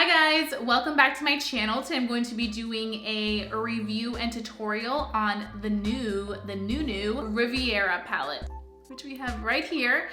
Hi guys, welcome back to my channel. Today I'm going to be doing a review and tutorial on the new Riviera palette, which we have right here.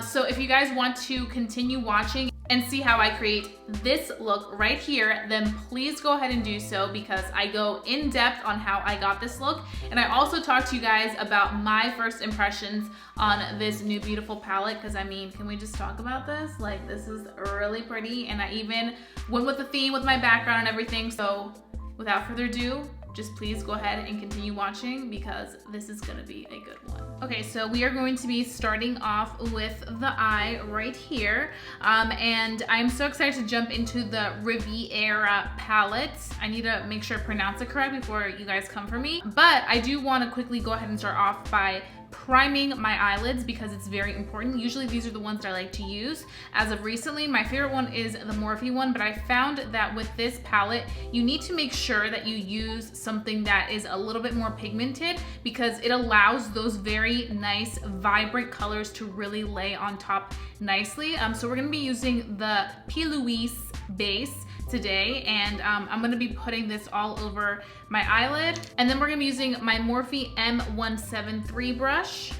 So if you guys want to continue watching and see how I create this look right here, then please go ahead and do so, because I go in depth on how I got this look. And I also talk to you guys about my first impressions on this new beautiful palette, because I mean, can we just talk about this? Like, this is really pretty, and I even went with the theme with my background and everything. So without further ado, just please go ahead and continue watching, because this is gonna be a good one. Okay, so we are going to be starting off with the eye right here. And I'm so excited to jump into the Riviera palette. I need to make sure I pronounce it correct before you guys come for me. But I do wanna quickly go ahead and start off by priming my eyelids, because it's very important. Usually these are the ones that I like to use. As of recently, my favorite one is the Morphe one, but I found that with this palette, you need to make sure that you use something that is a little bit more pigmented, because it allows those very nice, vibrant colors to really lay on top nicely. So we're gonna be using the P. Louise base today, and I'm gonna be putting this all over my eyelid. And then we're gonna be using my Morphe M173 brush,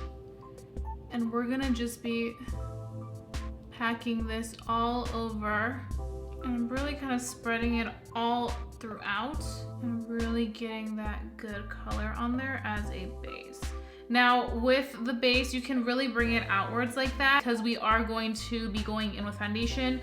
and we're gonna just be packing this all over, and I'm really kind of spreading it all throughout and really getting that good color on there as a base. Now with the base, you can really bring it outwards like that, because we are going to be going in with foundation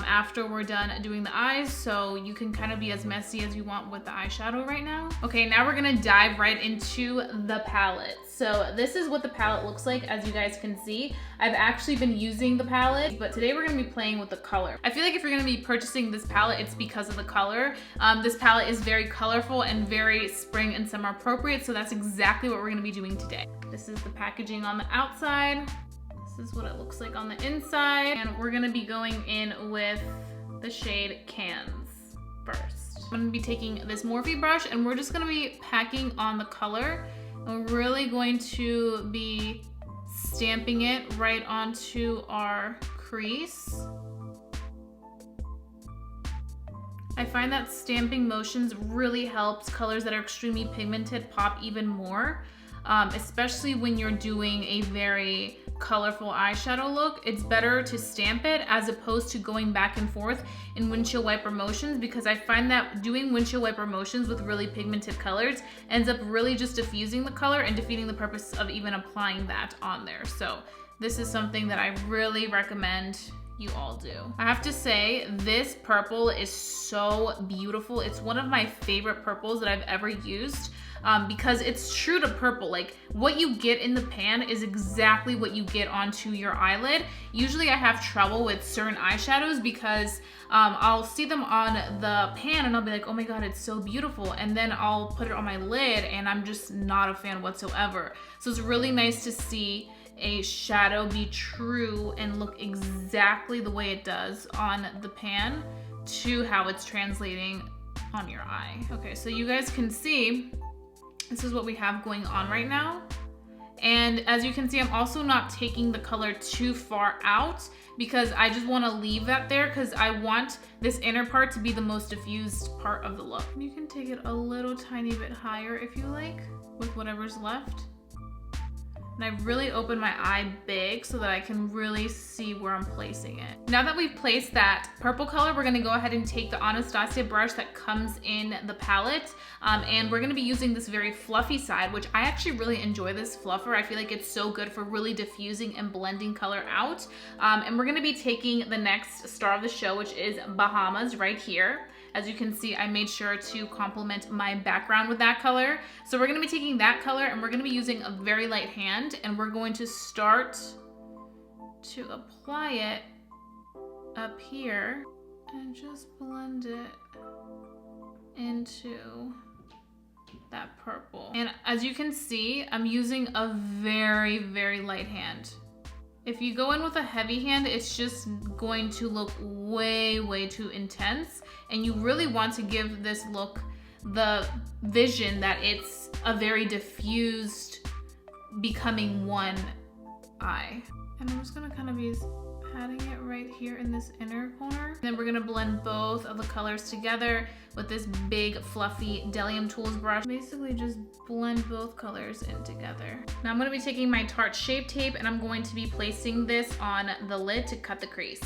after we're done doing the eyes, so you can kind of be as messy as you want with the eyeshadow right now. Okay, now we're gonna dive right into the palette. So this is what the palette looks like. As you guys can see, I've actually been using the palette, but today we're gonna be playing with the color. I feel like if you're gonna be purchasing this palette, it's because of the color. This palette is very colorful and very spring and summer appropriate, so that's exactly what we're gonna be doing today. This is the packaging on the outside. This is what it looks like on the inside, and we're gonna be going in with the shade Cans first. I'm gonna be taking this Morphe brush, and we're just gonna be packing on the color, and we're really going to be stamping it right onto our crease. I find that stamping motions really helps colors that are extremely pigmented pop even more, especially when you're doing a very colorful eyeshadow look. It's better to stamp it as opposed to going back and forth in windshield wiper motions, because I find that doing windshield wiper motions with really pigmented colors ends up really just diffusing the color and defeating the purpose of even applying that on there. So this is something that I really recommend you all do. I have to say, this purple is so beautiful. It's one of my favorite purples that I've ever used, because it's true to purple. Like, what you get in the pan is exactly what you get onto your eyelid. Usually I have trouble with certain eyeshadows because I'll see them on the pan and I'll be like, oh my god, it's so beautiful, and then I'll put it on my lid and I'm just not a fan whatsoever. So it's really nice to see a shadow be true and look exactly the way it does on the pan to how it's translating on your eye. Okay, so you guys can see, this is what we have going on right now. And as you can see, I'm also not taking the color too far out, because I just want to leave that there, because I want this inner part to be the most diffused part of the look. You can take it a little tiny bit higher if you like, with whatever's left. And I really open my eye big so that I can really see where I'm placing it. Now that we've placed that purple color, we're gonna go ahead and take the Anastasia brush that comes in the palette, and we're gonna be using this very fluffy side, which I actually really enjoy this fluffer. I feel like it's so good for really diffusing and blending color out. And we're gonna be taking the next star of the show, which is Bahamas right here. As you can see, I made sure to complement my background with that color. So we're gonna be taking that color, and we're gonna be using a very light hand, and we're going to start to apply it up here and just blend it into that purple. And as you can see, I'm using a very, very light hand. If you go in with a heavy hand, it's just going to look way, way too intense. And you really want to give this look the vision that it's a very diffused, becoming one eye. And I'm just gonna kind of be patting it right here in this inner corner. Then we're gonna blend both of the colors together with this big fluffy Delium Tools brush. Basically just blend both colors in together. Now I'm gonna be taking my Tarte Shape Tape and I'm going to be placing this on the lid to cut the crease.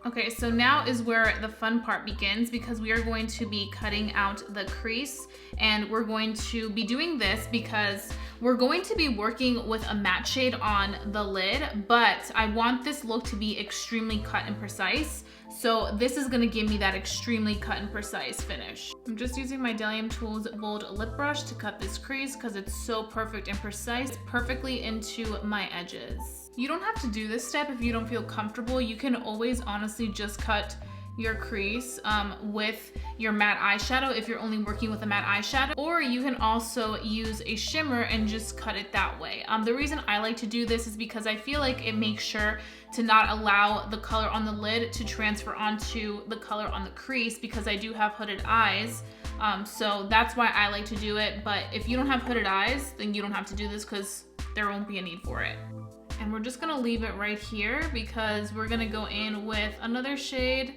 Okay, so now is where the fun part begins because we are going to be cutting out the crease, and we're going to be doing this because we're going to be working with a matte shade on the lid, but I want this look to be extremely cut and precise. So this is gonna give me that extremely cut and precise finish. I'm just using my Delium Tools Bold Lip Brush to cut this crease because it's so perfect and precise, perfectly into my edges. You don't have to do this step if you don't feel comfortable. You can always honestly just cut your crease with your matte eyeshadow if you're only working with a matte eyeshadow, or you can also use a shimmer and just cut it that way. The reason I like to do this is because I feel like it makes sure to not allow the color on the lid to transfer onto the color on the crease because I do have hooded eyes. So that's why I like to do it, but if you don't have hooded eyes, then you don't have to do this because there won't be a need for it. And we're just gonna leave it right here because we're gonna go in with another shade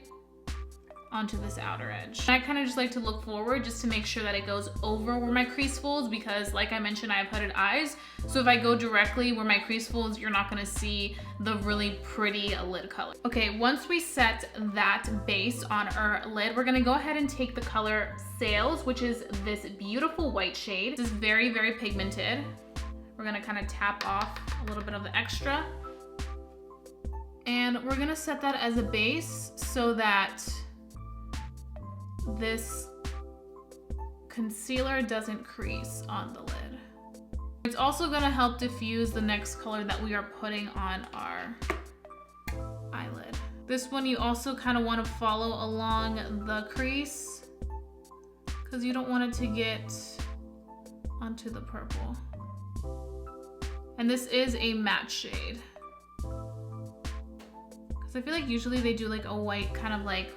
onto this outer edge. And I kind of just like to look forward just to make sure that it goes over where my crease folds because like I mentioned, I have hooded eyes. So if I go directly where my crease folds, you're not gonna see the really pretty lid color. Okay, once we set that base on our lid, we're gonna go ahead and take the color Sails, which is this beautiful white shade. This is very, very pigmented. We're gonna kind of tap off a little bit of the extra. And we're gonna set that as a base so that this concealer doesn't crease on the lid. It's also gonna help diffuse the next color that we are putting on our eyelid. This one you also kind of want to follow along the crease because you don't want it to get onto the purple. And this is a matte shade. Because I feel like usually they do like a white kind of like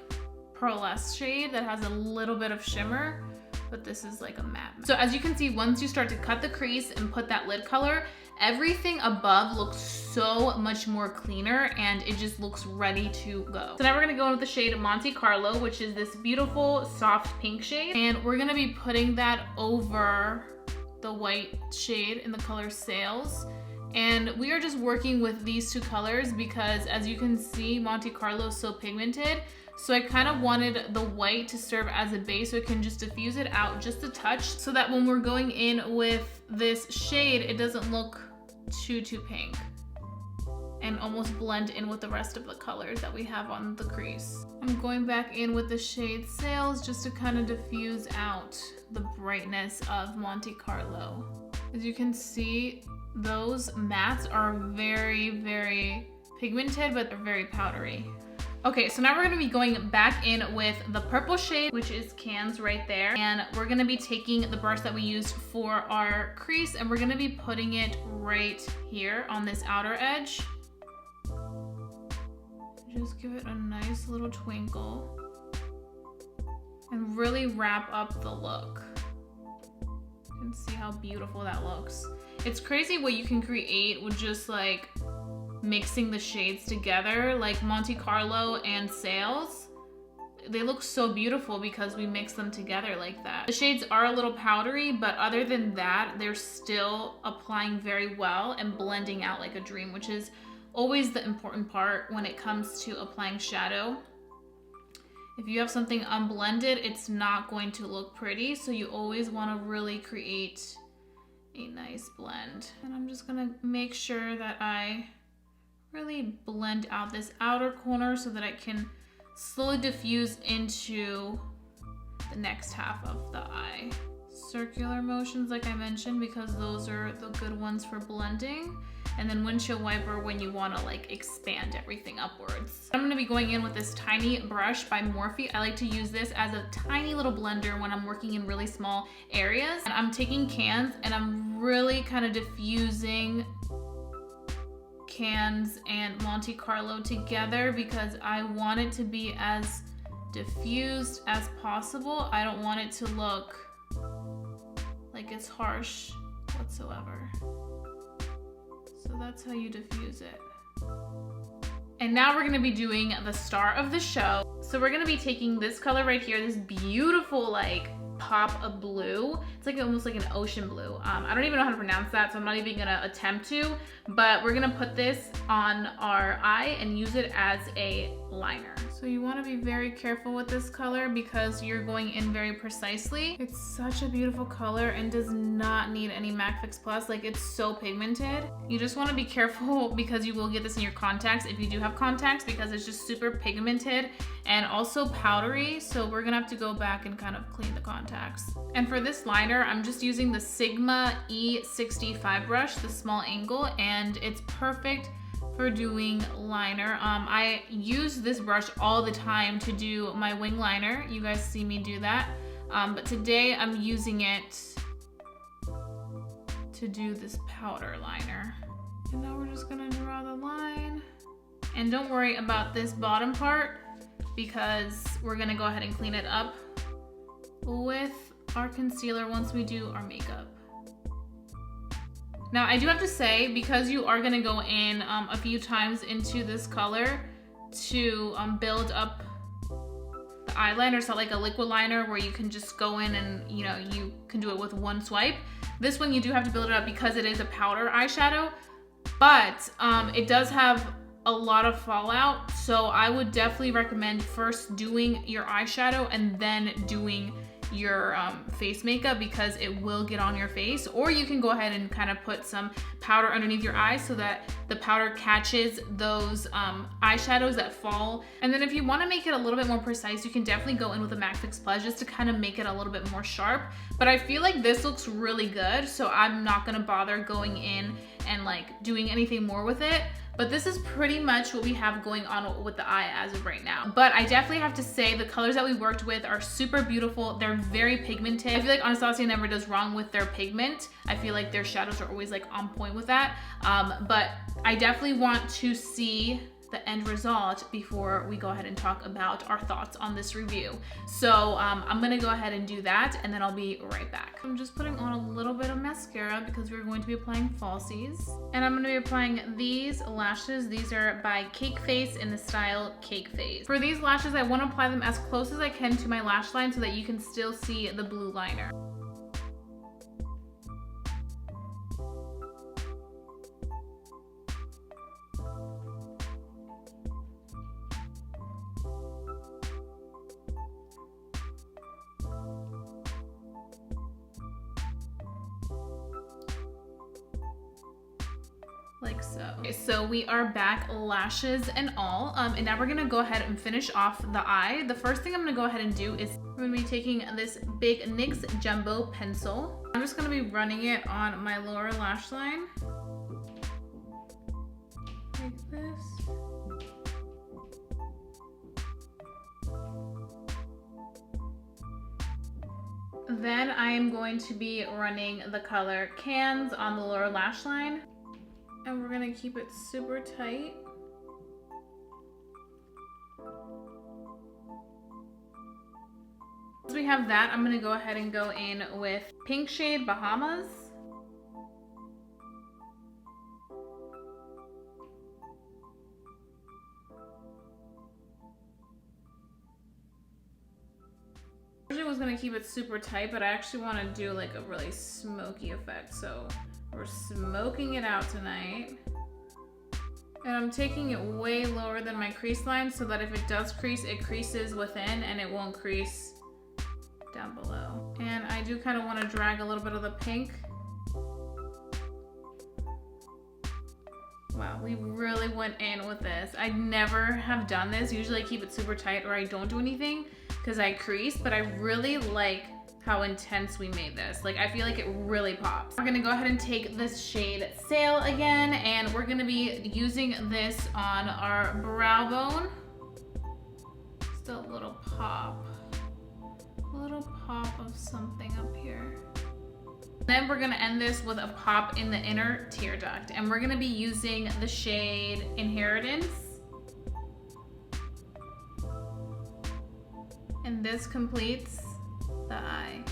pearlesque shade that has a little bit of shimmer, but this is like a matte. So as you can see, once you start to cut the crease and put that lid color, everything above looks so much more cleaner and it just looks ready to go. So now we're gonna go in with the shade Monte Carlo, which is this beautiful soft pink shade. And we're gonna be putting that over the white shade in the color Sails. And we are just working with these two colors because as you can see, Monte Carlo is so pigmented. So I kind of wanted the white to serve as a base so it can just diffuse it out just a touch so that when we're going in with this shade, it doesn't look too pink and almost blend in with the rest of the colors that we have on the crease. I'm going back in with the shade Sails just to kind of diffuse out the brightness of Monte Carlo. As you can see, those mattes are very, very pigmented, but they're very powdery. Okay, so now we're gonna be going back in with the purple shade, which is Cannes right there. And we're gonna be taking the brush that we used for our crease and we're gonna be putting it right here on this outer edge. Just give it a nice little twinkle and really wrap up the look. You can see how beautiful that looks. It's crazy what you can create with just like mixing the shades together, like Monte Carlo and Sails. They look so beautiful because we mix them together like that. The shades are a little powdery, but other than that, they're still applying very well and blending out like a dream, which is always the important part when it comes to applying shadow. If you have something unblended, it's not going to look pretty, so you always want to really create a nice blend. And I'm just gonna make sure that I really blend out this outer corner so that I can slowly diffuse into the next half of the eye. Circular motions, like I mentioned, because those are the good ones for blending. And then windshield wiper when you want to like expand everything upwards. I'm going to be going in with this tiny brush by Morphe. I like to use this as a tiny little blender when I'm working in really small areas. And I'm taking Cannes and I'm really kind of diffusing Cannes and Monte Carlo together because I want it to be as diffused as possible. I don't want it to look like it's harsh whatsoever. So that's how you diffuse it. And now we're gonna be doing the star of the show. So we're gonna be taking this color right here, this beautiful like pop of blue. It's like almost like an ocean blue. I don't even know how to pronounce that, so I'm not even gonna attempt to, but we're gonna put this on our eye and use it as a liner. So you wanna be very careful with this color because you're going in very precisely. It's such a beautiful color and does not need any MAC Fix Plus. Like, it's so pigmented. You just wanna be careful because you will get this in your contacts if you do have contacts, because it's just super pigmented and also powdery. So we're gonna have to go back and kind of clean the contacts. And for this liner, I'm just using the Sigma E65 brush, the small angle, and it's perfect for doing liner. I use this brush all the time to do my wing liner. You guys see me do that. But today I'm using it to do this powder liner. And now we're just gonna draw the line. And don't worry about this bottom part because we're gonna go ahead and clean it up with our concealer once we do our makeup. Now I do have to say, because you are gonna go in a few times into this color to build up the eyeliner, it's not like a liquid liner where you can just go in and you can do it with one swipe. This one you do have to build it up because it is a powder eyeshadow, but it does have a lot of fallout. So I would definitely recommend first doing your eyeshadow and then doing your face makeup, because it will get on your face. Or you can go ahead and kind of put some powder underneath your eyes so that the powder catches those eyeshadows that fall. And then if you want to make it a little bit more precise, you can definitely go in with a MAC Fix Plus just to kind of make it a little bit more sharp. But I feel like this looks really good, so I'm not gonna bother going in and like doing anything more with it. But this is pretty much what we have going on with the eye as of right now. But I definitely have to say the colors that we worked with are super beautiful. They're very pigmented. I feel like Anastasia never does wrong with their pigment. I feel like their shadows are always like on point with that. But I definitely want to see the end result before we go ahead and talk about our thoughts on this review. So I'm gonna go ahead and do that and then I'll be right back. I'm just putting on a little bit of mascara because we're going to be applying falsies. And I'm gonna be applying these lashes. These are by CAKEFACE in the style CAKEFACE. For these lashes, I wanna apply them as close as I can to my lash line so that you can still see the blue liner. Like so. Okay, so we are back, lashes and all, and now we're gonna go ahead and finish off the eye. The first thing I'm gonna go ahead and do is we're gonna be taking this big NYX Jumbo pencil. I'm just gonna be running it on my lower lash line, like this. Then I am going to be running the color Cans on the lower lash line. And we're gonna keep it super tight. Once we have that, I'm gonna go ahead and go in with pink shade Bahamas. I originally was gonna keep it super tight, but I actually wanna do like a really smoky effect, so we're smoking it out tonight. And I'm taking it way lower than my crease line so that if it does crease, it creases within and it won't crease down below. And I do kind of want to drag a little bit of the pink. Wow, we really went in with this. I never have done this. Usually I keep it super tight or I don't do anything because I crease, but I really like how intense we made this. Like, I feel like it really pops. We're gonna go ahead and take this shade Sail again, and we're gonna be using this on our brow bone. Just a little pop of something up here. Then we're gonna end this with a pop in the inner tear duct, and we're gonna be using the shade Inheritance. And this completes the eye.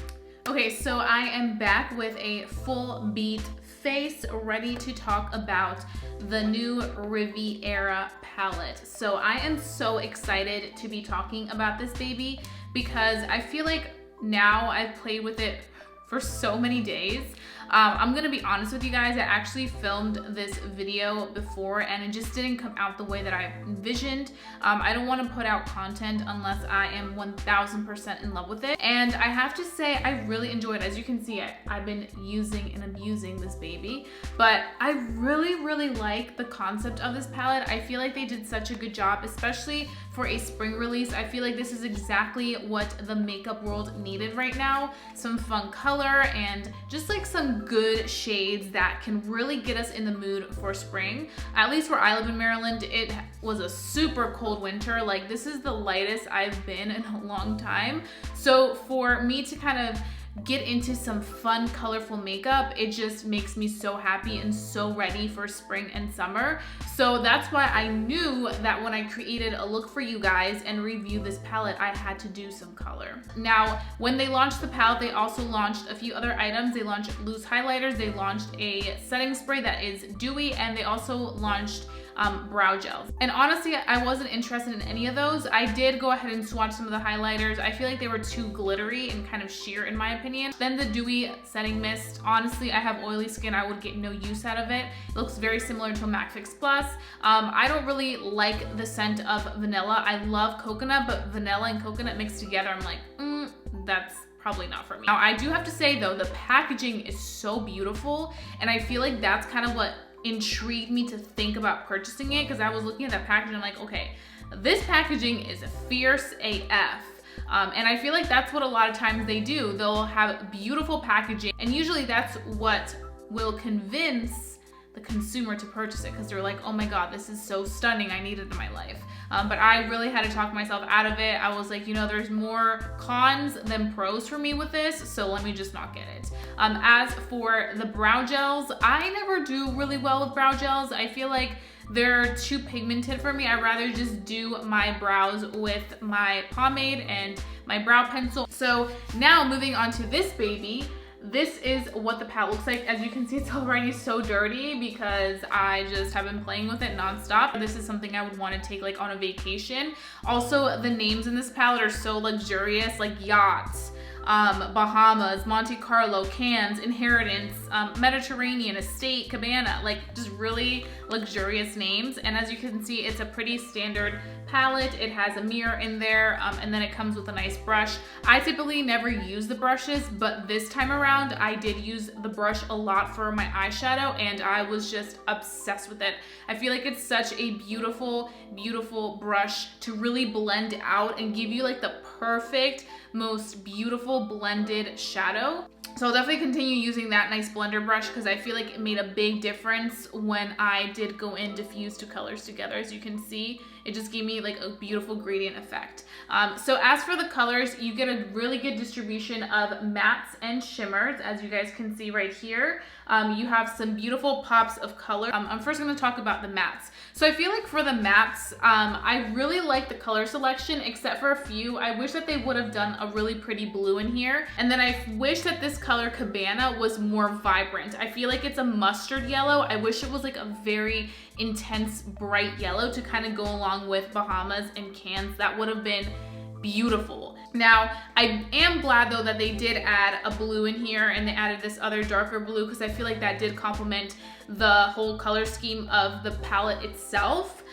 Okay, so I am back with a full beat Face, ready to talk about the new Riviera palette. So I am so excited to be talking about this baby because I feel like now I've played with it for so many days. I'm gonna be honest with you guys, I actually filmed this video before and it just didn't come out the way that I envisioned. I don't want to put out content unless I am 1000% in love with it. And I have to say, I really enjoyed it. As you can see, I've been using and abusing this baby, but I really like the concept of this palette. I feel like they did such a good job, especially for a spring release. I feel like this is exactly what the makeup world needed right now. Some fun color and just like some good shades that can really get us in the mood for spring. At least where I live in Maryland, it was a super cold winter. Like, this is the lightest I've been in a long time. So for me to kind of get into some fun, colorful makeup, it just makes me so happy and so ready for spring and summer. So that's why I knew that when I created a look for you guys and reviewed this palette, I had to do some color. Now, when they launched the palette, they also launched a few other items. They launched loose highlighters, they launched a setting spray that is dewy, and they also launched brow gels. And honestly, I wasn't interested in any of those. I did go ahead and swatch some of the highlighters. I feel like they were too glittery and kind of sheer in my opinion. Then the dewy setting mist. Honestly, I have oily skin. I would get no use out of it. It looks very similar to a MAC Fix Plus. I don't really like the scent of vanilla. I love coconut, but vanilla and coconut mixed together, I'm like, that's probably not for me. Now, I do have to say though, the packaging is so beautiful, and I feel like that's kind of what intrigued me to think about purchasing it, because I was looking at that packaging, I'm like, okay, this packaging is fierce AF. And I feel like that's what a lot of times they do. They'll have beautiful packaging, and usually that's what will convince the consumer to purchase it, because they're like, oh my god, this is so stunning, I need it in my life. But I really had to talk myself out of it. I was like, you know, there's more cons than pros for me with this, so let me just not get it. As for the brow gels, I never do really well with brow gels. I feel like they're too pigmented for me. I'd rather just do my brows with my pomade and my brow pencil. So now moving on to this baby, this is what the palette looks like. As you can see, it's already so dirty because I just have been playing with it nonstop. This is something I would want to take like on a vacation. Also, the names in this palette are so luxurious, like yachts, Bahamas, Monte Carlo, Cannes, Inheritance, Mediterranean, Estate, Cabana, like just really luxurious names. And as you can see, it's a pretty standard palette. It has a mirror in there, and then it comes with a nice brush. I typically never use the brushes, but this time around I did use the brush a lot for my eyeshadow, and I was just obsessed with it. I feel like it's such a beautiful brush to really blend out and give you like the perfect, most beautiful blended shadow. So I'll definitely continue using that nice blender brush because I feel like it made a big difference when I did go in diffuse two colors together. As you can see, it just gave me like a beautiful gradient effect. So as for the colors, you get a really good distribution of mattes and shimmers, as you guys can see right here. You have some beautiful pops of color. I'm first gonna talk about the mattes. So I feel like for the mattes, I really like the color selection, except for a few. I wish that they would have done a really pretty blue in here. And then I wish that this color Cabana was more vibrant. I feel like it's a mustard yellow. I wish it was like a very intense, bright yellow to kind of go along with Bahamas and Cannes. That would have been beautiful. Now, I am glad though that they did add a blue in here, and they added this other darker blue because I feel like that did complement the whole color scheme of the palette itself.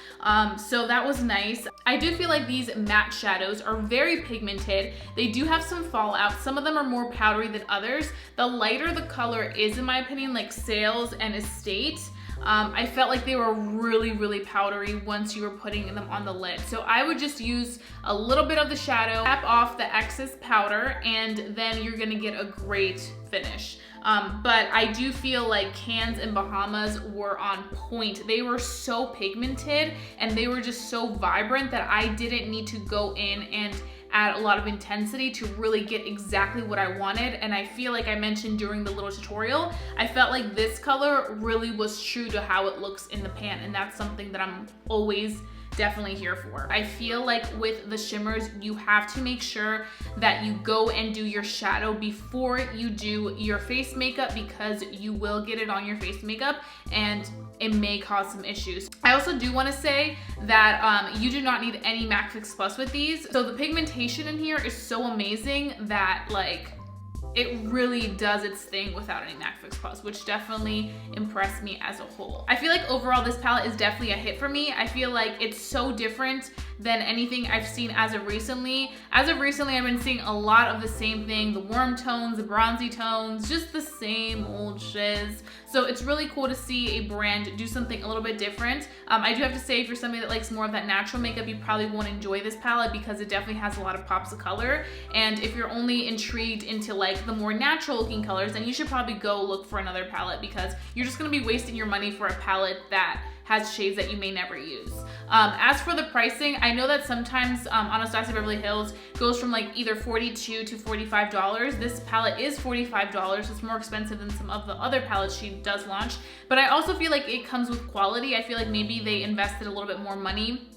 So that was nice. I do feel like these matte shadows are very pigmented. They do have some fallout. Some of them are more powdery than others. The lighter the color is, in my opinion, like Sales and Estate, I felt like they were really powdery once you were putting them on the lid. So I would just use a little bit of the shadow, tap off the excess powder, and then you're gonna get a great finish. But I do feel like Cannes and Bahamas were on point. They were so pigmented and they were just so vibrant that I didn't need to go in and add a lot of intensity to really get exactly what I wanted. And I feel like I mentioned during the little tutorial, I felt like this color really was true to how it looks in the pan, and that's something that I'm always definitely here for. I feel like with the shimmers, you have to make sure that you go and do your shadow before you do your face makeup, because you will get it on your face makeup and it may cause some issues. I also do want to say that you do not need any MAC Fix Plus with these. So the pigmentation in here is so amazing that like it really does its thing without any MAC Fix Plus, which definitely impressed me as a whole. I feel like overall this palette is definitely a hit for me. I feel like it's so different than anything I've seen as of recently. As of recently, I've been seeing a lot of the same thing, the warm tones, the bronzy tones, just the same old shiz. So it's really cool to see a brand do something a little bit different. I do have to say, if you're somebody that likes more of that natural makeup, you probably won't enjoy this palette because it definitely has a lot of pops of color. And if you're only intrigued into like the more natural looking colors, then you should probably go look for another palette, because you're just gonna be wasting your money for a palette that has shades that you may never use. As for the pricing, I know that sometimes Anastasia Beverly Hills goes from like either $42 to $45. This palette is $45. It's more expensive than some of the other palettes she does launch, but I also feel like it comes with quality. I feel like maybe they invested a little bit more money,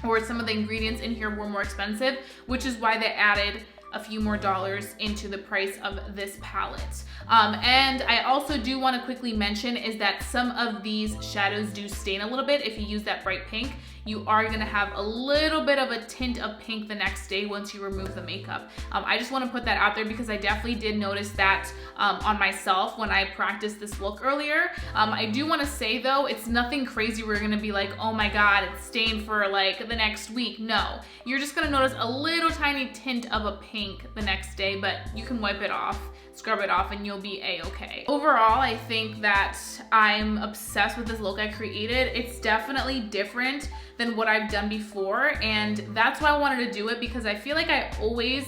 or some of the ingredients in here were more expensive, which is why they added a few more dollars into the price of this palette. And I also do want to quickly mention is that some of these shadows do stain a little bit. If you use that bright pink, you are gonna have a little bit of a tint of pink the next day once you remove the makeup. I just want to put that out there because I definitely did notice that on myself when I practiced this look earlier. I do want to say though, it's nothing crazy where you're gonna be like, oh my god, it's stained for like the next week. No, you're just gonna notice a little tiny tint of a pink the next day, but you can wipe it off, scrub it off, and you'll be a-okay. Overall, I think that I'm obsessed with this look I created. It's definitely different than what I've done before, and that's why I wanted to do it, because I feel like I always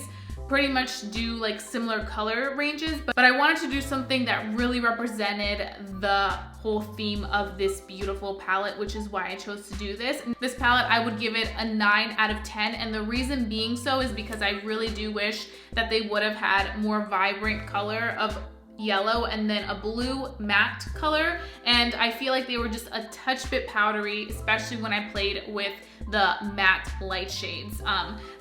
pretty much do like similar color ranges, but I wanted to do something that really represented the whole theme of this beautiful palette, which is why I chose to do this. This palette, I would give it a 9 out of 10, and the reason being so is because I really do wish that they would have had more vibrant color of yellow and then a blue matte color, and I feel like they were just a touch bit powdery, especially when I played with the matte light shades.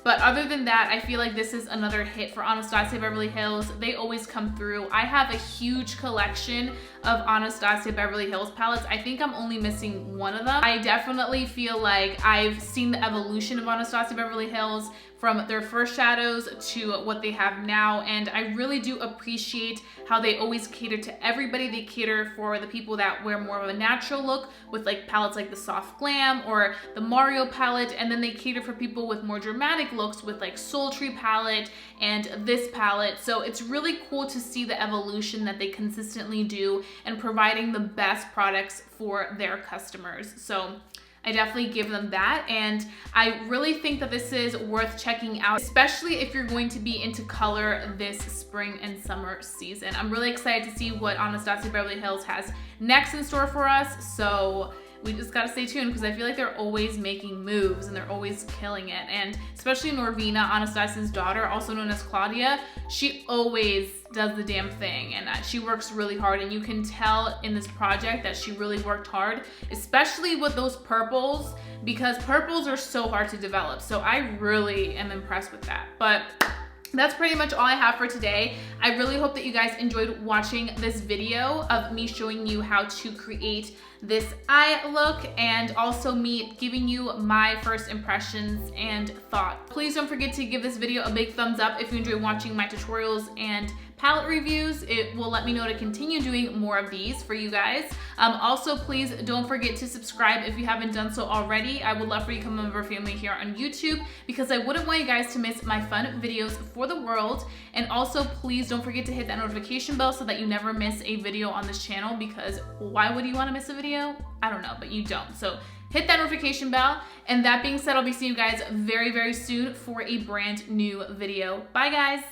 But other than that, I feel like this is another hit for Anastasia Beverly Hills. They always come through. I have a huge collection of Anastasia Beverly Hills palettes. I think I'm only missing one of them. I definitely feel like I've seen the evolution of Anastasia Beverly Hills from their first shadows to what they have now, and I really do appreciate how they always cater to everybody. They cater for the people that wear more of a natural look with like palettes like the Soft Glam or the Mario palette, and then they cater for people with more dramatic looks with like Sultry palette and this palette. So it's really cool to see the evolution that they consistently do and providing the best products for their customers. So I definitely give them that, and I really think that this is worth checking out, especially if you're going to be into color this spring and summer season. I'm really excited to see what Anastasia Beverly Hills has next in store for us, so we just gotta stay tuned, because I feel like they're always making moves and they're always killing it. And especially Norvina, Anastasia's daughter, also known as Claudia, she always does the damn thing, and she works really hard, and you can tell in this project that she really worked hard, especially with those purples, because purples are so hard to develop. So I really am impressed with that. But that's pretty much all I have for today. I really hope that you guys enjoyed watching this video of me showing you how to create this eye look, and also me giving you my first impressions and thoughts. Please don't forget to give this video a big thumbs up if you enjoy watching my tutorials and palette reviews. It will let me know to continue doing more of these for you guys. Also, please don't forget to subscribe if you haven't done so already. I would love for you to become a member of our family here on YouTube, because I wouldn't want you guys to miss my fun videos for the world. And also, please don't forget to hit that notification bell so that you never miss a video on this channel, because why would you want to miss a video? I don't know, but you don't. So hit that notification bell. And that being said, I'll be seeing you guys very, very soon for a brand new video. Bye, guys.